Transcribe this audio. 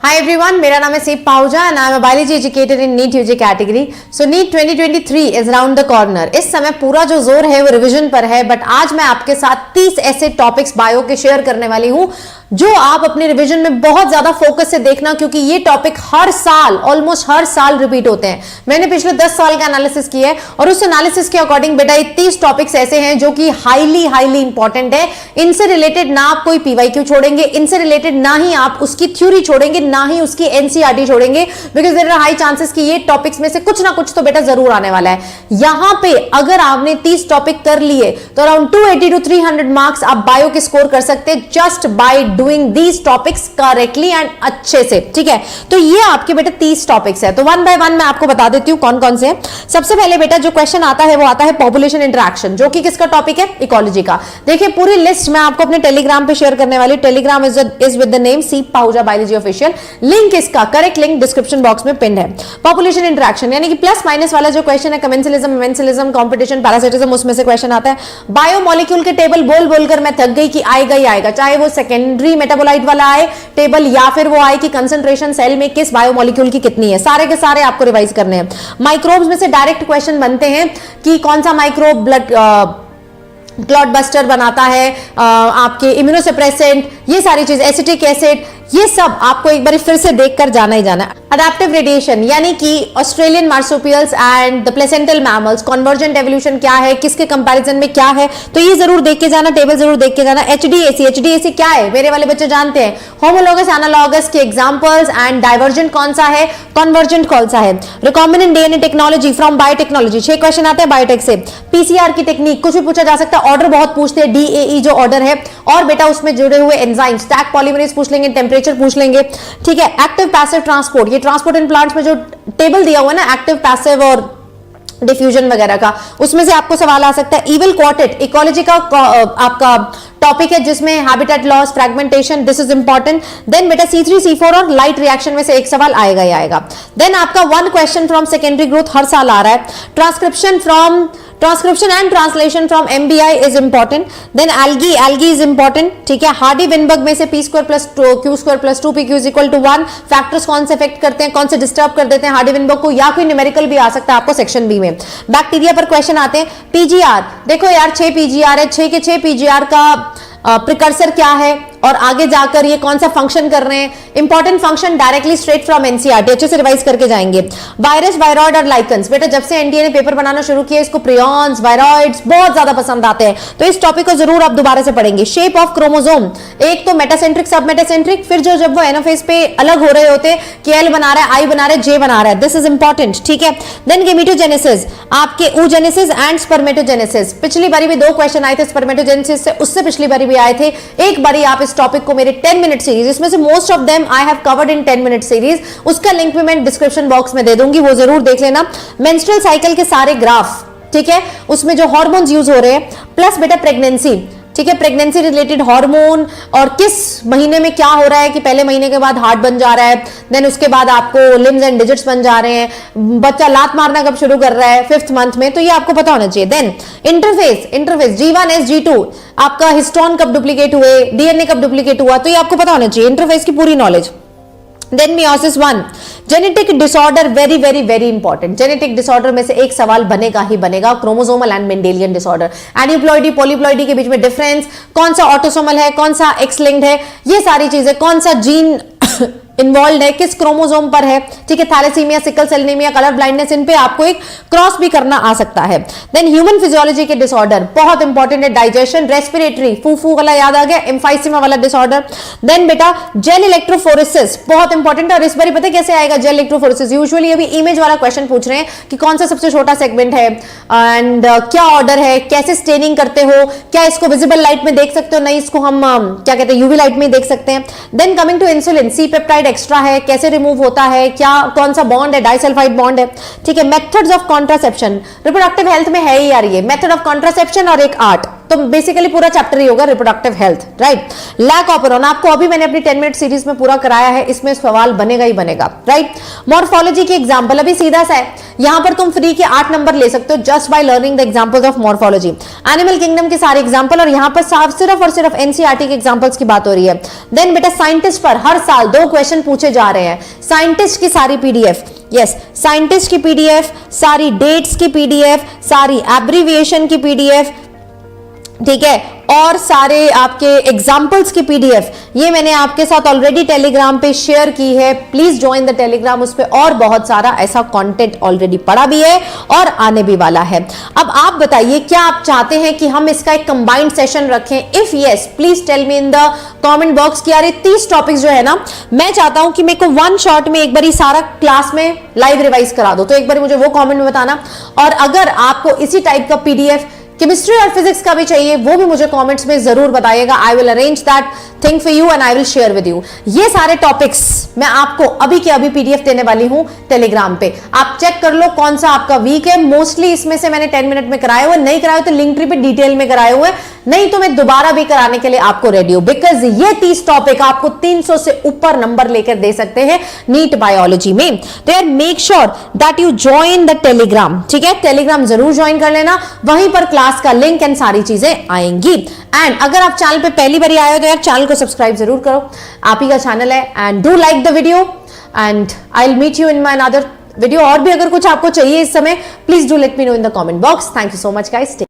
Hi everyone, मेरा नाम है सीप Pahuja and I am a biology educator in NEET UG category. So NEET 2023 is around the corner. इस समय पूरा जो जोर है वो रिवीजन पर है, बट आज मैं आपके साथ 30 ऐसे टॉपिक्स बायो के शेयर करने वाली हूँ जो आप अपने रिवीजन में बहुत ज्यादा फोकस से देखना, क्योंकि ये टॉपिक हर साल ऑलमोस्ट हर साल रिपीट होते हैं. मैंने पिछले 10 साल का एनालिसिस किया है और उस एनालिसिस के अकॉर्डिंग बेटा ये 30 टॉपिक्स ऐसे हैं जो कि हाईली इंपॉर्टेंट है. इनसे रिलेटेड ना आप कोई पीवाईक्यू छोड़ेंगे, इनसे रिलेटेड ना ही आप उसकी थ्योरी छोड़ेंगे, ना ही उसकी एनसीईआरटी छोड़ेंगे, because there are high chances कि ये टॉपिक्स में से कुछ ना कुछ तो बेटा जरूर आने वाला है. यहां पे अगर आपने 30 टॉपिक कर लिए तो अराउंड 280 to 300 मार्क्स आप बायो के स्कोर कर सकते हैं just by doing these topics correctly and अच्छे से. ठीक है, तो ये आपके बेटा 30 टॉपिक्स है. तो वन बाय वन मैं आपको बता देती हूं कौन कौन से हैं. सबसे पहले बेटा जो क्वेश्चन आता है वो आता है पॉपुलेशन इंटरैक्शन, जो कि किसका टॉपिक है? इकोलॉजी का. देखिए पूरी लिस्ट मैं आपको अपने टेलीग्राम पे शेयर करने वाली. Telegram is with the name सीप पाहुजा बायोलॉजी ऑफिशियल. लिंक इसका करेक्ट लिंक डिस्क्रिप्शन बॉक्स में पिन है. पॉपुलेशन इंटरैक्शन यानी कि प्लस माइनस वाला जो क्वेश्चन है, कमेंसलिज्म, मेंसलिज्म, कंपटीशन, पैरासिटिज्म, उसमें से क्वेश्चन आता है. बायोमोलिक्यूल के टेबल बोल बोलकर मैं थक गई कि आएगा ही आएगा, चाहे वो सेकेंडरी मेटाबोलाइट वाला आए टेबल या फिर वो आए कि कंसंट्रेशन सेल में किस बायोमोलिक्यूल की कितनी है. सारे के सारे आपको रिवाइज करने हैं. माइक्रोब्स में से डायरेक्ट क्वेश्चन बनते हैं कि कौन सा माइक्रोब ब्लड क्लॉट बस्टर बनाता है, आपके इम्यूनोसप्रेसेंट, ये सारी चीज, एसिटिक एसिड, ये सब आपको एक बार फिर से देखकर जाना ही जाना है. अडैप्टिव रेडिएशन यानी कि Australian marsupials and the placental mammals, convergent evolution क्या है, किसके कंपैरिजन में क्या है, तो ये जरूर देख के जाना, टेबल जरूर देख के जाना. एचडीएसी क्या है मेरे वाले बच्चे जानते हैं. होमोलोगस एनालॉगस के एग्जांपल्स एंड डाइवर्जेंट कौन सा है, कन्वर्जेंट कौन सा है. Recombinant DNA technology from biotechnology, 6 question आते हैं बायोटेक से. पीसीआर की टेक्निक, कुछ भी पूछा जा सकता है. ऑर्डर बहुत पूछते हैं, डीएई जो ऑर्डर है, और बेटा उसमें जुड़े हुए एंजाइम, स्टैक पॉलीमरेज पूछ लेंगे, टेम्परेचर पूछ लेंगे. ठीक है, एक्टिव पैसिव ट्रांसपोर्ट, ये ट्रांसपोर्ट इन प्लांट्स में जो टेबल दिया हुआ है ना, एक्टिव पैसिव और डिफ्यूजन वगैरह का, उसमें से आपको सवाल आ सकता है. इवल क्वार्टेट इकोलॉजी का आपका टॉपिक है जिसमें habitat loss, fragmentation, this is important. Then बेटा C3C4 और लाइट रिएक्शन में से एक सवाल आएगा ही आएगा. देन आपका 1 क्वेश्चन फ्रॉम सेकेंडरी ग्रोथ हर साल आ रहा है. Transcription and translation from MBI is important. Then algae is important. ठीक है, हार्डी विनबर्ग में से P² + Q² + 2PQ = 1. फैक्टर्स कौन से इफेक्ट करते हैं, कौन से डिस्टर्ब कर देते हैं हार्डी विनबर्ग को, या कोई न्यूमेरिकल भी आ सकता है आपको सेक्शन बी में. बैक्टीरिया पर क्वेश्चन आते हैं. PGR, देखो यार 6 PGR है, 6 के 6 PGR का प्रिकर्सर क्या है और आगे जाकर ये कौन सा फंक्शन कर रहे हैं. Important function directly straight from NCERT, अच्छे से रिवाइज करके जाएंगे. वायरस, वायरॉइड और लाइकन्स, बेटा जब से एनडीए ने पेपर बनाना शुरू किया इसको प्रियॉन्स, वायरॉइड्स बहुत ज्यादा पसंद आते हैं, तो इस टॉपिक को जरूर आप दोबारा से पढ़ेंगे. शेप ऑफ क्रोमोसोम, एक तो मेटासेंट्रिक, सब मेटासेंट्रिक, फिर जो जब वो एनाफेज पे अलग हो रहे होते हैं कि एल बना रहा है, आई बना रहा है, जे बना रहा है, दिस इज इंपॉर्टेंट. ठीक है, देन गेमेटोजेनेसिस, आपके oogenesis एंड स्पर्मेटोजेनेसिस, पिछली बारी भी 2 क्वेश्चन आए थे स्पर्मेटोजेनेसिस से, उससे पिछली बारी भी आए थे. एक बारी आप इस टॉपिक को मेरे 10 मिनट सीरीज, इसमें से most of them I have covered in 10 minute series, उसका लिंक भी मैं डिस्क्रिप्शन बॉक्स में दे दूंगी, वो जरूर देख लेना. मेंस्ट्रुअल साइकिल के सारे ग्राफ, ठीक है, उसमें जो हार्मोन्स यूज हो रहे हैं, प्लस बेटा प्रेगनेंसी. ठीक है, प्रेगनेंसी रिलेटेड हार्मोन और किस महीने में क्या हो रहा है कि पहले महीने के बाद हार्ट बन जा रहा है, देन उसके बाद आपको लिम्स एंड डिजिट्स बन जा रहे हैं, बच्चा लात मारना कब शुरू कर रहा है 5th मंथ में, तो ये आपको पता होना चाहिए. देन इंटरफेस G1S G2, आपका हिस्टोन कब डुप्लीकेट हुए, डीएनए कब डुप्लीकेट हुआ, तो ये आपको पता होना चाहिए, इंटरफेस की पूरी knowledge. Then meiosis 1, genetic disorder, very important. Genetic disorder में से एक सवाल बनेगा ही बनेगा, chromosomal and Mendelian disorder. Aneuploidy, polyploidy के बीच में डिफरेंस, कौन सा ऑटोसोमल है, कौन सा एक्स लिंक्ड है, ये सारी चीजें, कौन सा जीन इन्वॉल्व है, किस क्रोमोसोम पर है. ठीक है, thalassemia, sickle cell anemia, colour blindness, इन पे आपको एक क्रॉस भी करना आ सकता है. देन ह्यूमन फिजियोलॉजी के डिसऑर्डर बहुत इंपॉर्टेंट है. डाइजेशन, रेस्पिरेटरी, फूफू वाला याद आ गया, एम्फाइसीमा वाला डिसऑर्डर. देन बेटा जेल इलेक्ट्रोफोरेसिस बहुत इंपॉर्टेंट है, और इस बार पता है कैसे आएगा जेल इलेक्ट्रोफोरेसिस. यूजुअली अभी इमेज वाला क्वेश्चन पूछ रहे हैं कि कौन सा सबसे छोटा सेगमेंट है एंड क्या ऑर्डर है, कैसे स्टेनिंग करते हो, क्या इसको विजिबल लाइट में देख सकते हो, नहीं इसको हम क्या कहते हैं यूवी लाइट में देख सकते हैं. Then coming to insulin, C peptide extra है, कैसे रिमूव होता है, क्या कौन सा बॉन्ड है, डाइसल्फाइड बॉन्ड है. ठीक है, methods of contraception, reproductive health में है ही यार ये मेथड ऑफ कॉन्ट्रासेप्शन और एक आर्ट. तो बेसिकली पूरा चैप्टर ही होगा reproductive health, right. Lack of यूरोन आपको अभी मैंने अपनी 10 मिनट सीरीज में पूरा कराया है, इसमें सवाल बनेगा ही बनेगा, राइट। मॉर्फोलॉजी की एग्जांपल अभी सीधा सा है, यहां पर तुम फ्री के 8 नंबर ले सकते हो just by learning the examples of morphology. Animal kingdom के सारे एग्जांपल, और यहां पर सिर्फ और सिर्फ एनसीईआरटी के एग्जांपल्स की बात हो रही है। देन बेटा साइंटिस्ट पर हर साल 2 क्वेश्चन पूछे जा रहे हैं, साइंटिस्ट की सारी पीडीएफ, यस साइंटिस्ट की पीडीएफ, सारी डेट्स की पीडीएफ, सारी एब्रीविएशन की पीडीएफ, ठीक है, और सारे आपके एग्जाम्पल्स की पीडीएफ ये मैंने आपके साथ ऑलरेडी टेलीग्राम पे शेयर की है। प्लीज ज्वाइन द टेलीग्राम, उस पे और बहुत सारा ऐसा कंटेंट ऑलरेडी पड़ा भी है और आने भी वाला है। अब आप बताइए क्या आप चाहते हैं कि हम इसका एक कंबाइंड सेशन रखें? If yes please tell me in the comment box कि यार 30 टॉपिक्स जो है ना, मैं चाहता हूं कि मेरे को वन शॉट में एक बार सारा क्लास में लाइव रिवाइज करा दो, तो एक बार मुझे वो कॉमेंट में बताना। और अगर आपको इसी टाइप का पीडीएफ केमिस्ट्री और फिजिक्स का भी चाहिए, वो भी मुझे कमेंट्स में जरूर बताइएगा। I will arrange that thing for you and I will share with you. ये सारे टॉपिक्स मैं आपको अभी के अभी पीडीएफ देने वाली हूं टेलीग्राम पे, आप चेक कर लो कौन सा आपका वीक है। मोस्टली इसमें से मैंने 10 मिनट में कराए हुए, नहीं कराए तो लिंक ट्री पे डिटेल में कराए हुए, नहीं तो मैं दोबारा भी कराने के लिए आपको रेडी हूं, बिकॉज ये 30 टॉपिक आपको 300 से ऊपर नंबर लेकर दे सकते हैं नीट बायोलॉजी में। तो यार make sure that you join the Telegram, ठीक है, टेलीग्राम जरूर ज्वाइन कर लेना, वहीं पर क्लास का लिंक एंड सारी चीजें आएंगी। एंड अगर आप चैनल पे पहली बार आए हो तो यार चैनल को सब्सक्राइब जरूर करो, आप ही का चैनल है। And do like the video and I will meet you in my another video. और भी अगर कुछ आपको चाहिए इस समय, please do let me know in the comment box. Thank you so much guys.